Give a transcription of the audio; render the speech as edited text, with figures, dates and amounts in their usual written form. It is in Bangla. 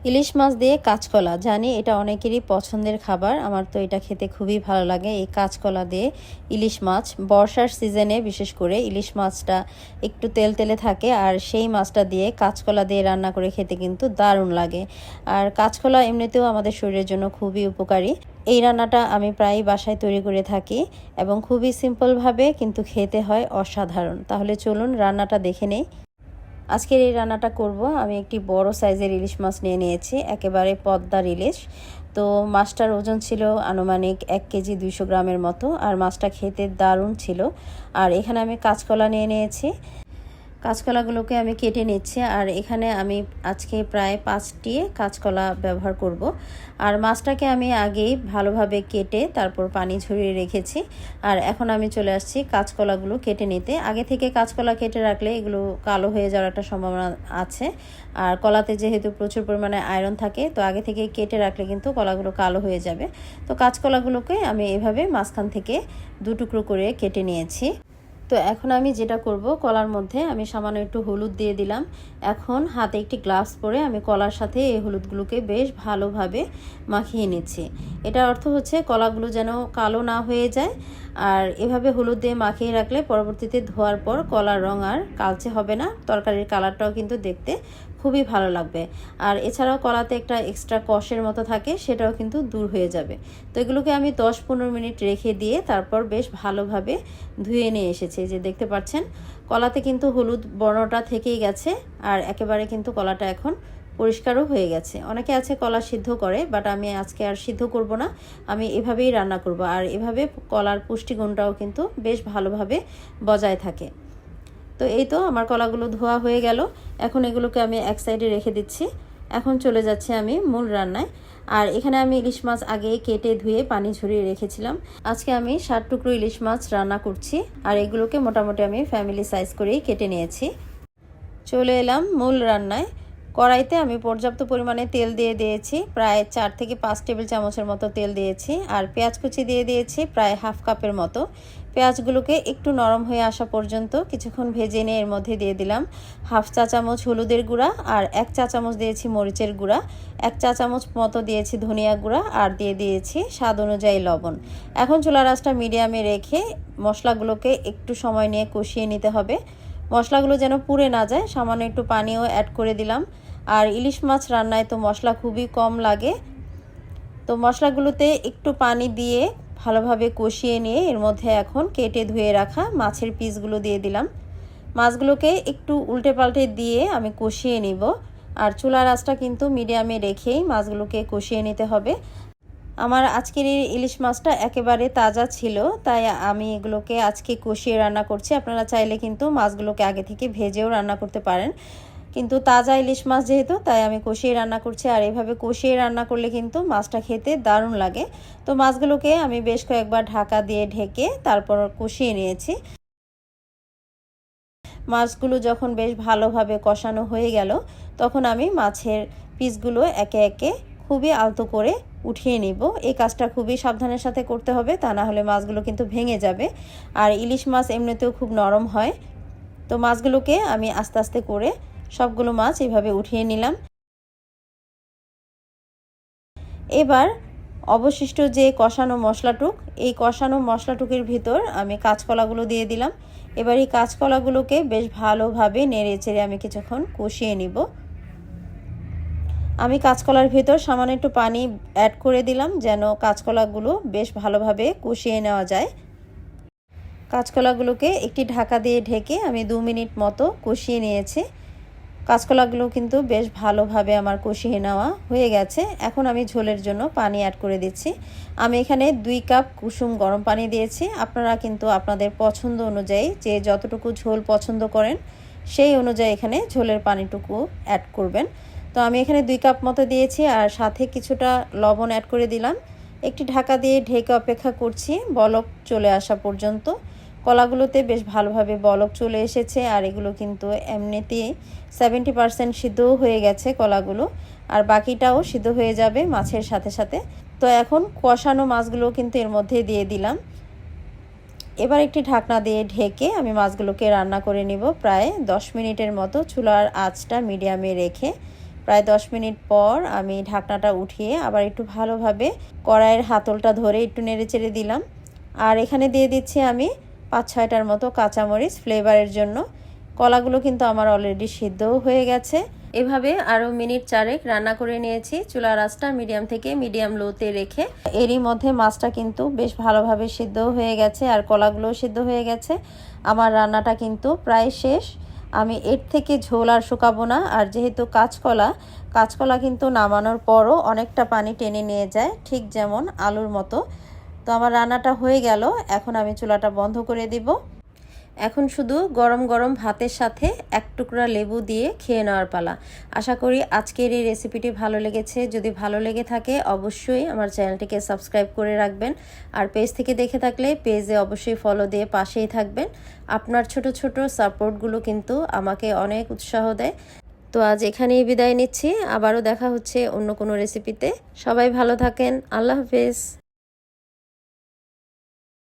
ইলিশ মাছ দিয়ে কাঁচকলা, জানি এটা অনেকেরই পছন্দের খাবার। আমার তো এটা খেতে খুবই ভালো লাগে। এই কাঁচকলা দিয়ে ইলিশ মাছ, বর্ষার সিজনে বিশেষ করে ইলিশ মাছটা একটু তেলতেলে থাকে, আর সেই মাছটা দিয়ে কাঁচকলা দিয়ে রান্না করে খেতে কিন্তু দারুণ লাগে। আর কাঁচকলা এমনিতেও আমাদের শরীরের জন্য খুবই উপকারী। এই রান্নাটা আমি প্রায়ই বাসায় তৈরি করে থাকি এবং খুবই সিম্পলভাবে কিন্তু খেতে হয় অসাধারণ। তাহলে চলুন রান্নাটা দেখে নেই। আজকের এই রান্নাটা করব। আমি একটি বড় সাইজের ইলিশ মাছ নিয়ে নিয়েছি, একেবারে পদ্মার ইলিশ। তো মাছটার ওজন ছিল আনুমানিক 1 কেজি 200 গ্রামের মতো, আর মাছটা খেতে দারুণ ছিল। আর এখানে আমি কাঁচকলা নিয়ে নিয়েছি। কাঁচকলাগুলোকে আমি কেটে নিচ্ছি, আর এখানে আমি আজকে প্রায় 5টি কাঁচকলা ব্যবহার করব। আর মাছটাকে আমি আগেই ভালোভাবে কেটে তারপর পানি ঝরিয়ে রেখেছি। আর এখন আমি চলে আসছি কাঁচকলাগুলো কেটে নিতে। আগে থেকে কাঁচকলা কেটে রাখলে এগুলো কালো হয়ে যাওয়ার একটা সম্ভাবনা আছে। আর কলাতে যেহেতু প্রচুর পরিমাণে আয়রন থাকে, তো আগে থেকে কেটে রাখলে কিন্তু কলাগুলো কালো হয়ে যাবে। তো কাঁচকলাগুলোকে আমি এভাবে মাঝখান থেকে 2 টুকরো করে কেটে নিয়েছি। তো এখন আমি যেটা করব, কলার মধ্যে আমি সামান্য একটু হলুদ দিয়ে দিলাম। এখন হাতে একটি গ্লাভস পরে আমি কলার সাথে এই হলুদগুলোকে বেশ ভালোভাবে মাখিয়ে নিচ্ছি। এটার অর্থ হচ্ছে কলাগুলো যেন কালো না হয়ে যায়। আর এভাবে হলুদ দিয়ে মাখিয়ে রাখলে পরবর্তীতে ধোয়ার পর কলার রং আর কালচে হবে না, তরকারির কালারটাও কিন্তু দেখতে খুবই ভালো লাগবে। আর এছাড়াও কলাতে একটা এক্সট্রা কষের মতো থাকে, সেটাও কিন্তু দূর হয়ে যাবে। তো এগুলোকে আমি 10-15 মিনিট রেখে দিয়ে তারপর বেশ ভালোভাবে ধুয়ে নিয়ে এসেছি। যে দেখতে পাচ্ছেন কলাতে কিন্তু হলুদ বর্ণটা থেকেই গেছে, আর একেবারে কিন্তু কলাটা এখন পরিষ্কারও হয়ে গেছে। অনেকে আছে কলা সিদ্ধ করে, বাট আমি আজকে আর সিদ্ধ করব না, আমি এভাবেই রান্না করব। আর এভাবে কলার পুষ্টিগুণটাও কিন্তু বেশ ভালোভাবে বজায় থাকে। তো এই তো আমার কলাগুলো ধোয়া হয়ে গেল। এখন এগুলোকে আমি এক সাইডে রেখে দিচ্ছি। এখন চলে যাচ্ছে আমি মূল রান্নায়। আর এখানে আমি ইলিশ মাছ আগে কেটে ধুয়ে পানি ঝরিয়ে রেখেছিলাম। আজকে আমি 7 টুকরো ইলিশ মাছ রান্না করছি, আর এগুলোকে মোটামুটি আমি ফ্যামিলি সাইজ করেই কেটে নিয়েছি। চলে এলাম মূল রান্নায়। কড়াইতে আমি পর্যাপ্ত পরিমাণে তেল দিয়ে দিয়েছি, প্রায় 4 থেকে 5 টেবিল চামচের মতো তেল দিয়েছি। আর পেঁয়াজ কুচি দিয়ে দিয়েছি প্রায় হাফ কাপের মতো। পেঁয়াজগুলোকে একটু নরম হয়ে আসা পর্যন্ত কিছুক্ষণ ভেজে নিয়ে এর মধ্যে দিয়ে দিলাম হাফ চা চামচ হলুদের গুঁড়া, আর 1 চা চামচ দিয়েছি মরিচের গুঁড়া, 1 চা চামচ মতো দিয়েছি ধনিয়া গুঁড়া, আর দিয়ে দিয়েছি স্বাদ অনুযায়ী লবণ। এখন চুলার আঁচটা মিডিয়ামে রেখে মশলাগুলোকে একটু সময় নিয়ে কষিয়ে নিতে হবে। মশলাগুলো যেন পুড়ে না যায়, সামান্য একটু পানিও অ্যাড করে দিলাম। আর ইলিশ মাছ রান্নায় তো মশলা খুবই কম লাগে, তো মশলাগুলোতে একটু পানি দিয়ে ভালোভাবে কষিয়ে নিয়ে এর মধ্যে এখন কেটে ধুয়ে রাখা মাছের পিসগুলো দিয়ে দিলাম। মাছগুলোকে একটু উল্টে পাল্টে দিয়ে আমি কষিয়ে নিব। আর চুলার আঁচটা কিন্তু মিডিয়ামে রেখেই মাছগুলোকে কষিয়ে নিতে হবে। আমার আজকের এই ইলিশ মাছটা একেবারে তাজা ছিল, তাই আমি এগুলোকে আজকে কষিয়ে রান্না করছি। আপনারা চাইলে কিন্তু মাছগুলোকে আগে থেকে ভেজেও রান্না করতে পারেন, কিন্তু তাজা ইলিশ মাছ যেহেতু, তাই আমি কষিয়ে রান্না করছি। আর এইভাবে কষিয়ে রান্না করলে কিন্তু মাছটা খেতে দারুণ লাগে। তো মাছগুলোকে আমি বেশ কয়েকবার ঢাকা দিয়ে ঢেকে তারপর কষিয়ে নিয়েছি। মাছগুলো যখন বেশ ভালোভাবে কষানো হয়ে গেল, তখন আমি মাছের পিসগুলো একে একে খুবই আলতো করে উঠিয়ে নিব। এই কাজটা খুবই সাবধানের সাথে করতে হবে, তা না হলে মাছগুলো কিন্তু ভেঙে যাবে। আর ইলিশ মাছ এমনিতেও খুব নরম হয়। তো মাছগুলোকে আমি আস্তে আস্তে করে সবগুলো মাছ এইভাবে উঠিয়ে নিলাম। এবার অবশিষ্ট যে কষানো মশলাটুক, এই কষানো মশলাটুকের ভিতর আমি কাঁচকলাগুলো দিয়ে দিলাম। এবার এই কাঁচকলাগুলোকে বেশ ভালোভাবে নেড়ে চেড়ে আমি কিছুক্ষণ কষিয়ে নিব। আমি কাঁচকলার ভিতর সামান্য একটু পানি অ্যাড করে দিলাম, যেন কাঁচকলাগুলো বেশ ভালোভাবে কষিয়ে নেওয়া যায়। কাঁচকলাগুলোকে একটি ঢাকা দিয়ে ঢেকে আমি 2 মিনিট মতো কষিয়ে নিয়েছি। কাঁচকলাগুলো কিন্তু বেশ ভালোভাবে আমার কষিয়ে নেওয়া হয়ে গেছে। এখন আমি ঝোলের জন্য পানি অ্যাড করে দিচ্ছি। আমি এখানে 2 কাপ কুসুম গরম পানি দিয়েছি। আপনারা কিন্তু আপনাদের পছন্দ অনুযায়ী যে যতটুকু ঝোল পছন্দ করেন সেই অনুযায়ী এখানে ঝোলের পানিটুকু অ্যাড করবেন। তো আমি এখানে 2 কাপ মতো দিয়েছি, আর সাথে কিছুটা লবণ অ্যাড করে দিলাম। একটি ঢাকা দিয়ে ঢেকে অপেক্ষা করছি বলক চলে আসা পর্যন্ত। কলাগুলোতে বেশ ভালোভাবে বলক চলে এসেছে, আর এগুলো কিন্তু এমনিতেই 70% সিদ্ধও হয়ে গেছে কলাগুলো, আর বাকিটাও সিদ্ধ হয়ে যাবে মাছের সাথে সাথে। তো এখন কষানো মাছগুলো কিন্তু এর মধ্যে দিয়ে দিলাম। এবার একটি ঢাকনা দিয়ে ঢেকে আমি মাছগুলোকে রান্না করে নিব প্রায় 10 মিনিটের মতো। চুলার আঁচটা মিডিয়ামে রেখে প্রায় 10 মিনিট পর আমি ঢাকনাটা উঠিয়ে আবার একটু ভালোভাবে কড়াইয়ের হাতলটা ধরে একটু নেড়েচেড়ে দিলাম। আর এখানে দিয়ে দিচ্ছি আমি 5-6টার মতো কাঁচামরিচ ফ্লেভারের জন্য। কলাগুলো কিন্তু আমার অলরেডি সিদ্ধও হয়ে গেছে। এভাবে আরও মিনিট 4 রান্না করে নিয়েছি, চুলার আঁচটা মিডিয়াম থেকে মিডিয়াম লোতে রেখে। এরই মধ্যে মাছটা কিন্তু বেশ ভালোভাবে সিদ্ধও হয়ে গেছে আর কলাগুলোও সিদ্ধ হয়ে গেছে। আমার রান্নাটা কিন্তু প্রায় শেষ। আমি এর থেকে ঝোল আর শুকাবো না। আর যেহেতু কাঁচকলা কিন্তু নামানোর পরও অনেকটা পানি টেনে নিয়ে যায়, ঠিক যেমন আলুর মতো। তো আমার রান্নাটা হয়ে গেল, এখন আমি চুলাটা বন্ধ করে দিব। এখন শুধু গরম গরম ভাতের সাথে এক টুকরা লেবু দিয়ে খেয়ে নেওয়ার পালা। আশা করি আজকের এই রেসিপিটি ভালো লেগেছে। যদি ভালো লেগে থাকে অবশ্যই আমার চ্যানেলটিকে সাবস্ক্রাইব করে রাখবেন। আর পেজ থেকে দেখে থাকলে পেজে অবশ্যই ফলো দিয়ে পাশেই থাকবেন। আপনার ছোট ছোট সাপোর্টগুলো কিন্তু আমাকে অনেক উৎসাহ দেয়। তো আজ এখানেই বিদায় নিচ্ছি, আবারও দেখা হচ্ছে অন্য কোনো রেসিপিতে। সবাই ভালো থাকেন, আল্লাহ হাফেজ।